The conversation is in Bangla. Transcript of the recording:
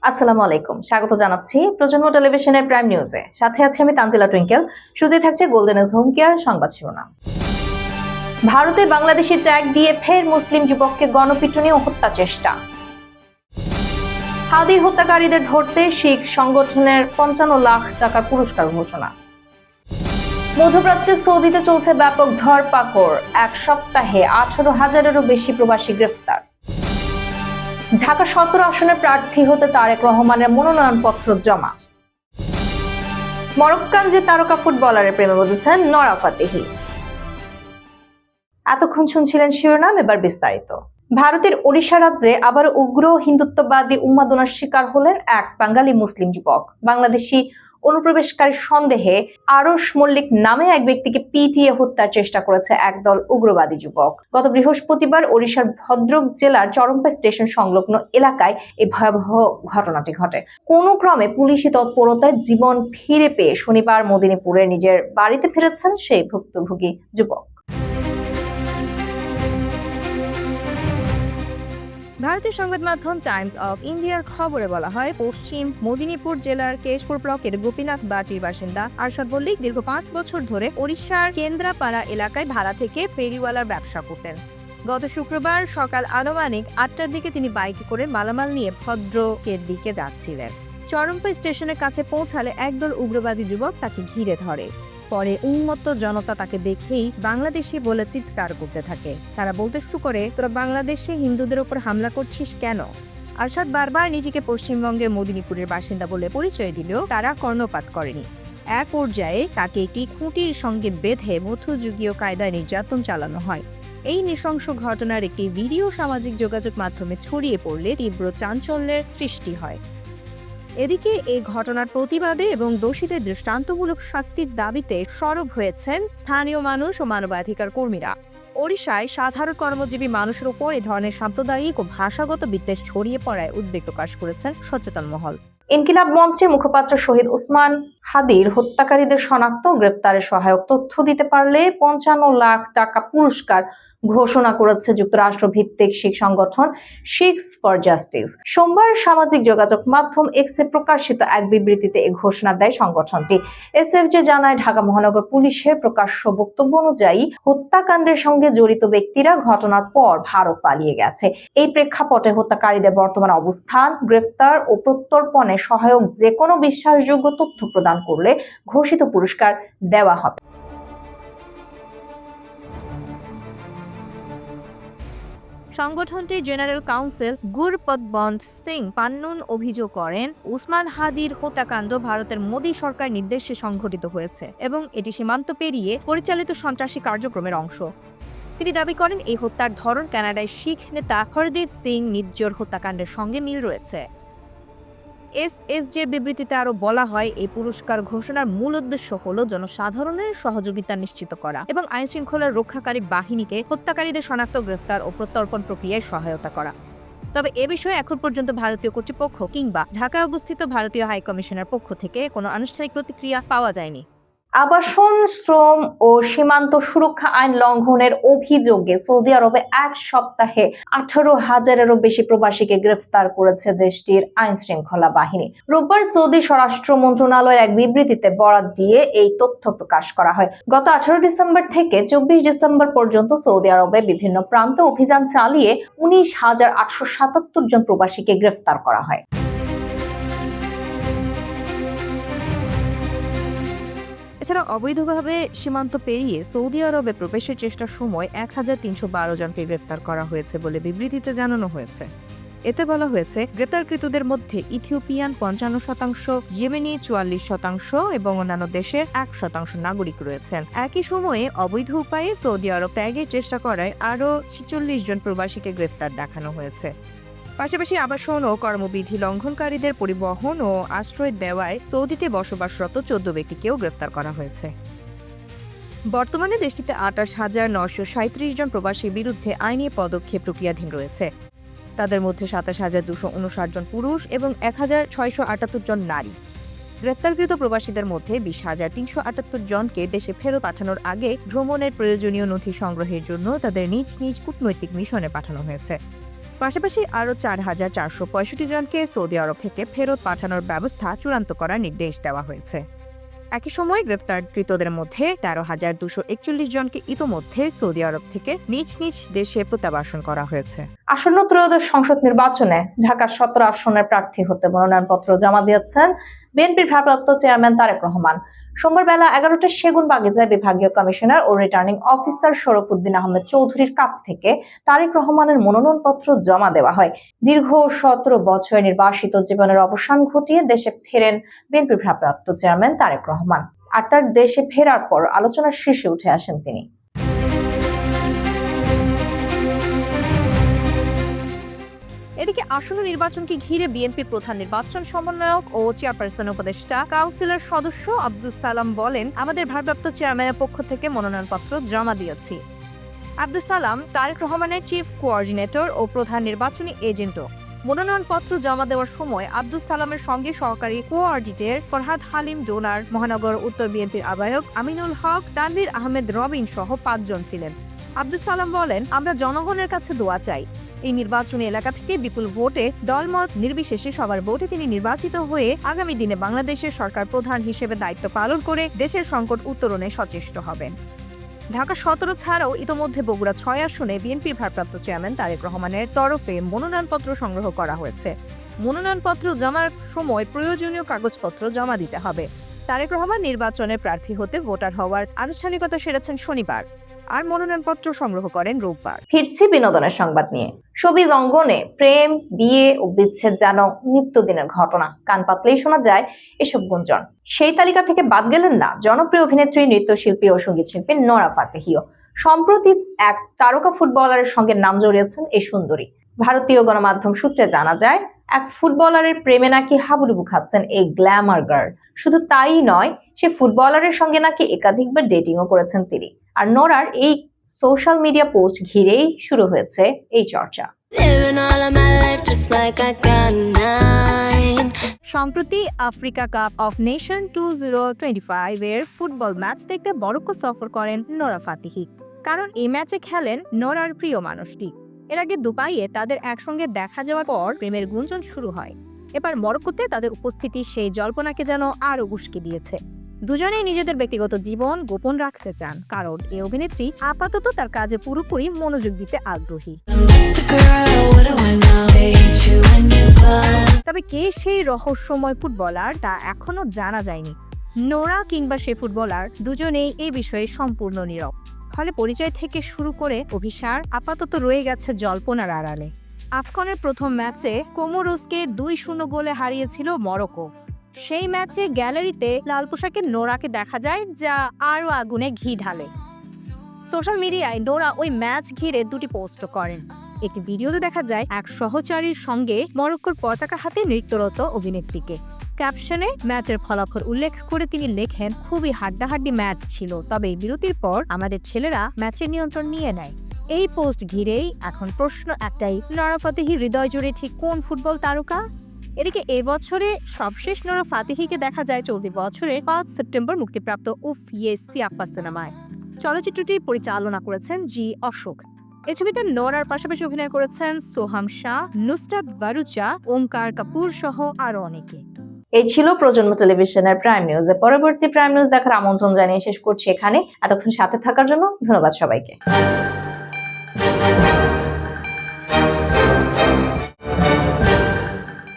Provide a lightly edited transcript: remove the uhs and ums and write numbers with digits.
আসসালামু আলাইকুম, স্বাগত জানাচ্ছি প্রজন্ম টেলিভিশনের প্রাইম নিউজে। সাথে আছি আমি তানজিলা টুইঙ্কেল। শুরুতে থাকছে গোল্ডেন নিউজ হোম কেয়ার সংবাদ শিরোনাম। ভারতে বাংলাদেশি ট্যাগ দিয়ে ফের মুসলিম যুবককে গণপিটুনি ও হত্যা চেষ্টা। হাদির হত্যাকারীদের ধরতে শিখ সংগঠনের ৫৫ লাখ টাকার পুরস্কার ঘোষণা। মধ্যপ্রাচ্যে সৌদিতে চলছে ব্যাপক ধরপাকড়, এক সপ্তাহে ১৮,০০০-এরও বেশি প্রবাসী গ্রেফতার। ঢাকা ১৭ আসনের প্রার্থী হতে তারেক রহমানের মনোনয়নপত্র জমা। মরক্কান যে তারকা ফুটবলারের প্রেমে পড়েছেন নরা ফাতেহি। এতক্ষণ শুনছিলেন শিরোনাম, এবার বিস্তারিত। ভারতের ওড়িশা রাজ্যে আবার উগ্র হিন্দুত্ববাদী উন্মাদনার শিকার হলেন এক বাঙালি মুসলিম যুবক। বাংলাদেশি অনুপ্রবেশকারী সন্দেহে আরশ মল্লিক নামে এক ব্যক্তিকে পিটিয়ে হত্যার চেষ্টা করেছে একদল উগ্রবাদী যুবক। গত বৃহস্পতিবার ওড়িশার ভদ্রক জেলার চরম্পা স্টেশন সংলগ্ন এলাকায় এই ভয়াবহ ঘটনাটি ঘটে। কোনো ক্রমে পুলিশি তৎপরতায় জীবন ফিরে পেয়ে শনিবার মেদিনীপুরে নিজের বাড়িতে ফিরেছেন সেই ভুক্তভোগী যুবক। ভারতীয় সংবাদ মাধ্যম টাইমস অফ ইন্ডিয়ার খবরে বলা হয়, পশ্চিম মেদিনীপুর জেলার কেশপুর ব্লকের গোপীনাথ বাটির বাসিন্দা আরশাদ মল্লিক দীর্ঘ ৫ বছর ধরে ওড়িশার কেন্দ্রাপাড়া এলাকায় ভাড়া থেকে ফেরিওয়ালার ব্যবসা করতেন। গত শুক্রবার সকাল আনুমানিক ৮টার দিকে তিনি বাইকে করে মালামাল নিয়ে ভদ্রকের দিকে যাচ্ছিলেন। চরম্পা স্টেশনের কাছে পৌঁছালে একদল উগ্রবাদী যুবক তাকে ঘিরে ধরে। পরে উন্মত্ত জনতা তাকে দেখেই বাংলাদেশি বলে চিৎকার করতে থাকে। তারা বলতে শুরু করে, তোরা বাংলাদেশে হিন্দুদের উপর হামলা করছিস কেন? আরশাদ বারবার নিজেকে পশ্চিমবঙ্গের মেদিনীপুরের বাসিন্দা বলে পরিচয় দিলেও তারা কর্ণপাত করেনি। এক পর্যায়ে তাকে একটি খুঁটির সঙ্গে বেঁধে মধ্যযুগীয় কায়দায় নির্যাতন চালানো হয়। এই নৃশংস ঘটনার একটি ভিডিও সামাজিক যোগাযোগ মাধ্যমে ছড়িয়ে পড়লে তীব্র চাঞ্চল্যের সৃষ্টি হয়। এদিকে এই ঘটনার প্রতিবাদে এবং দোষীদের দৃষ্টান্তমূলক শাস্তির দাবিতে সরব হয়েছেন স্থানীয় মানুষ ও মানবাধিকার কর্মীরা। ওড়িশায় সাধারণ কর্মজীবী মানুষের উপর এ ধরনের সাম্প্রদায়িক ও ভাষাগত বিদ্বেষ ছড়িয়ে পড়ায় উদ্বেগ প্রকাশ করেছেন সচেতন মহল। ইনকিলাব মঞ্চের মুখপাত্র শহীদ ওসমান হাদির হত্যাকারীদের শনাক্ত ও গ্রেপ্তারে সহায়ক তথ্য দিতে পারলে ৫৫ লাখ টাকা পুরস্কার ঘোষণা করেছে যুক্তরাষ্ট্র ভিত্তিক শিখ সংগঠন শিখস ফর জাস্টিস। সোমবার সামাজিক যোগাযোগ মাধ্যম এক্সে প্রকাশিত এক বিবৃতিতে এই ঘোষণা দেয় সংগঠনটি। এসএফজে জানায়, ঢাকা মহানগর পুলিশের প্রকাশ্য বক্তব্য অনুযায়ী হত্যাকাণ্ডের সঙ্গে জড়িত ব্যক্তিরা ঘটনার পর ভারত পালিয়ে গেছে। এই প্রেক্ষাপটে হত্যাকারীদের বর্তমান অবস্থান, গ্রেফতার ও প্রত্যর্পণে সহায়ক যে কোনো বিশ্বাসযোগ্য তথ্য প্রদান করলে ঘোষিত পুরস্কার দেওয়া হবে। সংগঠনটির জেনারেল কাউন্সিল গুরপতবন্ত সিং পান্নুন অভিযোগ করেন, উসমান হাদির হত্যাকাণ্ড ভারতের মোদী সরকার নির্দেশে সংঘটিত হয়েছে এবং এটি সীমান্ত পেরিয়ে পরিচালিত সন্ত্রাসী কার্যক্রমের অংশ। তিনি দাবি করেন, এই হত্যার ধরন কানাডায় শিখ নেতা হরদীপ সিং নিজ্জর হত্যাকাণ্ডের সঙ্গে মিল রয়েছে। এসএসজের বিবৃতিতে আরও বলা হয়, এই পুরস্কার ঘোষণার মূল উদ্দেশ্য হল জনসাধারণের সহযোগিতা নিশ্চিত করা এবং আইনশৃঙ্খলা রক্ষাকারী বাহিনীকে হত্যাকারীদের শনাক্ত, গ্রেফতার ও প্রত্যর্পণ প্রক্রিয়ায় সহায়তা করা। তবে এ বিষয়ে এখন পর্যন্ত ভারতীয় কর্তৃপক্ষ কিংবা ঢাকায় অবস্থিত ভারতীয় হাইকমিশনের পক্ষ থেকে কোনো আনুষ্ঠানিক প্রতিক্রিয়া পাওয়া যায়নি। আবাসন, শ্রম ও সীমান্ত সুরক্ষা আইন লঙ্ঘনের অভিযোগে সৌদি আরবে এক সপ্তাহে 18,000-এরও বেশি প্রবাসীকে গ্রেফতার করেছে দেশটির আইন শৃঙ্খলা বাহিনী। রোববার সৌদি স্বরাষ্ট্র মন্ত্রণালয়ের এক বিবৃতিতে বরাত দিয়ে এই তথ্য প্রকাশ করা হয়। গত 18 ডিসেম্বর থেকে 24 ডিসেম্বর পর্যন্ত সৌদি আরবে বিভিন্ন প্রান্তে অভিযান চালিয়ে 19,877 জন প্রবাসীকে গ্রেফতার করা হয়। এছাড়া অবৈধভাবে সীমান্ত পেরিয়ে সৌদি আরবে প্রবেশের চেষ্টার সময় 1,312 জনকে গ্রেফতার করা হয়েছে বলে বিবৃতিতে জানানো হয়েছে। এতে বলা হয়েছে, গ্রেপ্তারকৃতদের মধ্যে ইথিওপিয়ান 55%, ইয়েমেনি 44% এবং অন্যান্য দেশের 1% নাগরিক রয়েছেন। একই সময়ে অবৈধ উপায়ে সৌদি আরব ত্যাগের চেষ্টা করায় আরও 46 জন প্রবাসীকে গ্রেফতার দেখানো হয়েছে। পাশাপাশি আবাসন ও কর্মবিধি লঙ্ঘনকারীদের পরিবহন ও আশ্রয় দেওয়ায় সৌদিতে বসবাসরত 14 ব্যক্তিকেও গ্রেফতার করা হয়েছে। বর্তমানে দেশটিতে 28,937 জন প্রবাসীর বিরুদ্ধে আইনি পদক্ষেপ প্রক্রিয়াধীন রয়েছে। তাদের মধ্যে 27,259 জন পুরুষ এবং 1,678 জন নারী। গ্রেপ্তারকৃত প্রবাসীদের মধ্যে 20,378 জনকে দেশে ফেরত পাঠানোর আগে ভ্রমণের প্রয়োজনীয় নথি সংগ্রহের জন্য তাদের নিজ নিজ কূটনৈতিক মিশনে পাঠানো হয়েছে। পাশাপাশি আরও 4,465 জনকে সৌদি আরব থেকে ফেরত পাঠানোর ব্যবস্থা চূড়ান্ত করার নির্দেশ দেওয়া হয়েছে। একই সময় গ্রেপ্তারকৃতদের মধ্যে 13,241 জনকে ইতোমধ্যে সৌদি আরব থেকে নিজ নিজ দেশে প্রত্যাবাসন করা হয়েছে। আসন্ন ত্রয়োদশ সংসদ নির্বাচনে ঢাকার 17 আসনের প্রার্থী হতে মনোনয়নপত্র জমা দিয়েছেন বিএনপির ভারপ্রাপ্ত চেয়ারম্যান তারেক রহমান। সোমবার বেলা 11টায় সেগুনবাগিচায় বিভাগীয় কমিশনার ও রিটার্নিং অফিসার শরফুদ্দিন আহমেদ চৌধুরীর কাছ থেকে তারেক রহমানের মনোনয়নপত্র জমা দেওয়া হয়। দীর্ঘ 17 বছরের নির্বাসিত জীবনের অবসান ঘটিয়ে দেশে ফেরেন বিএনপির ভারপ্রাপ্ত চেয়ারম্যান তারেক রহমান। আর তার দেশে ফেরার পর আলোচনার শীর্ষে উঠে আসেন তিনি। এদিকে আসন্ন নির্বাচনকে ঘিরে বিএনপির প্রধান নির্বাচন সমন্বয়ক ও চেয়ারপারসন উপদেষ্টা কাউন্সিলর সদস্য আব্দুস সালাম বলেন, আমাদের ভারপ্রাপ্ত চেয়ারম্যানের পক্ষ থেকে মনোনয়নপত্র জমা দিয়েছি। আব্দুস সালাম তারেক রহমানের চিফ কোঅর্ডিনেটর ও প্রধান নির্বাচনী এজেন্টও। মনোনয়নপত্র জমা দেওয়ার সময় আব্দুস সালামের সঙ্গে সহকারী কোঅর্ডিনেটর ফরহাদ হালিম ডোনার, মহানগর উত্তর বিএনপির আহ্বায়ক আমিনুল হক, তানভীর আহমেদ রবিন সহ 5 জন ছিলেন। আব্দুস সালাম বলেন, আমরা জনগণের কাছে দোয়া চাই। এই নির্বাচনী এলাকা থেকে বিপুল ভোটে দলমত নির্বিশেষে সবার ভোটে তিনি নির্বাচিত হয়ে আগামী দিনে বাংলাদেশের সরকার প্রধান হিসেবে দায়িত্ব পালন করে দেশের সংকট উত্তরণে সচেষ্ট হবেন। ঢাকা 17 ছাড়াও ইতোমধ্যে বগুড়া 6 আসনে বিএনপির ভারপ্রাপ্ত চেয়ারম্যান তারেক রহমানের তরফে মনোনয়নপত্র সংগ্রহ করা হয়েছে। মনোনয়নপত্র জমার সময় প্রয়োজনীয় কাগজপত্র জমা দিতে হবে। তারেক রহমান নির্বাচনে প্রার্থী হতে ভোটার হওয়ার আনুষ্ঠানিকতা সেরেছেন শনিবার, আর মনোনয়নপত্র সংগ্রহ করেন রোববার। ফিরছি বিনোদনের সংবাদ নিয়ে। শোবিজ অঙ্গনে প্রেম, বিয়ে ও বিচ্ছেদ যেন নিত্যদিনের ঘটনা। কান পাতলেই শোনা যায় এসব গুঞ্জন। সেই তালিকা থেকে বাদ গেলেন না জনপ্রিয় অভিনেত্রী, নৃত্যশিল্পী ও সঙ্গীত শিল্পী নোরা ফাতেহিও। সম্প্রতি এক তারকা ফুটবলারের সঙ্গে নাম জড়িয়েছেন এই সুন্দরী। ভারতীয় গণমাধ্যম সূত্রে জানা যায়, এক ফুটবলারের প্রেমে নাকি হাবুডুবু খাচ্ছেন এই গ্ল্যামার গার্ল। শুধু তাই নয়, সে ফুটবলারের সঙ্গে নাকি একাধিকবার ডেটিংও করেছেন তিনি। আর নোরার এই সোশ্যাল মিডিয়া পোস্ট ঘিরেই শুরু হয়েছে এই চর্চা। সম্প্রতি আফ্রিকা কাপ অফ নেশন 2025 এর ফুটবল ম্যাচ দেখতে মরক্কো সফর করেন নোরা ফাতেহি। কারণ এই ম্যাচে খেলেন নোরার প্রিয় মানুষটি। এর আগে দুবাইয়ে তাদের একসঙ্গে দেখা যাওয়ার পর প্রেমের গুঞ্জন শুরু হয়। এবার মরক্কোতে তাদের উপস্থিতি সেই জল্পনাকে যেন আরও উস্কে দিয়েছে। দুজনেই নিজেদের ব্যক্তিগত জীবন গোপন রাখতে চান, কারণ এই অভিনেত্রী আপাতত তার কাজে পুরোপুরি মনোযোগ দিতে আগ্রহী। তবে কে সেই রহস্যময় ফুটবলার তা এখনো জানা যায়নি। নোরা কিংবা সে ফুটবলার দুজনেই এই বিষয়ে সম্পূর্ণ নীরব। ফলে পরিচয় থেকে শুরু করে অভিসার আপাতত রয়ে গেছে জল্পনার আড়ালে। আফগানের প্রথম ম্যাচে কোমোরোসকে 2-0 গোলে হারিয়েছিল মরক্কো। সেই ম্যাচে গ্যালারিতে লাল পোশাকে নোরাকে দেখা যায়, যা আরও আগুনে ঘি ঢালে। সোশ্যাল মিডিয়ায় নোরা ওই ম্যাচ ঘিরে 2টি পোস্ট করেন। একটি ভিডিওতে দেখা যায় এক সহচারীর সঙ্গে মরক্কোর পতাকা হাতে নৃত্যরত অভিনেত্রীকে। ক্যাপশনে ম্যাচের ফলাফল উল্লেখ করে তিনি লেখেন, খুবই হাড্ডাহাড্ডি ম্যাচ ছিল, তবে বিরতির পর আমাদের ছেলেরা ম্যাচের নিয়ন্ত্রণ নিয়ে নেয়। এই পোস্ট ঘিরেই এখন প্রশ্ন একটাই, নোরা ফাতেহি হৃদয় জুড়ে ঠিক কোন ফুটবল তারকা? এদিকে এবছরে সবশেষ নোরা ফাতেহিকে দেখা যায় চলতি বছরের 5 সেপ্টেম্বর মুক্তিপ্রাপ্ত উফ ইয়ে সিয়াপ্পা সিনেমায়। চলচ্চিত্রটি পরিচালনা করেছেন জি অশোক। এই ছবিতে নোরার পাশাপাশি অভিনয় করেছেন সোহাম শাহ, নুসরাত ভারুচা, ওমকার কাপুর সহ আরো অনেকে। এই ছিল প্রজন্ম টেলিভিশনের প্রাইম নিউজে। পরবর্তী প্রাইম নিউজ দেখার আমন্ত্রণ জানিয়ে শেষ করছি এখানে। এতক্ষণ সাথে থাকার জন্য ধন্যবাদ সবাইকে।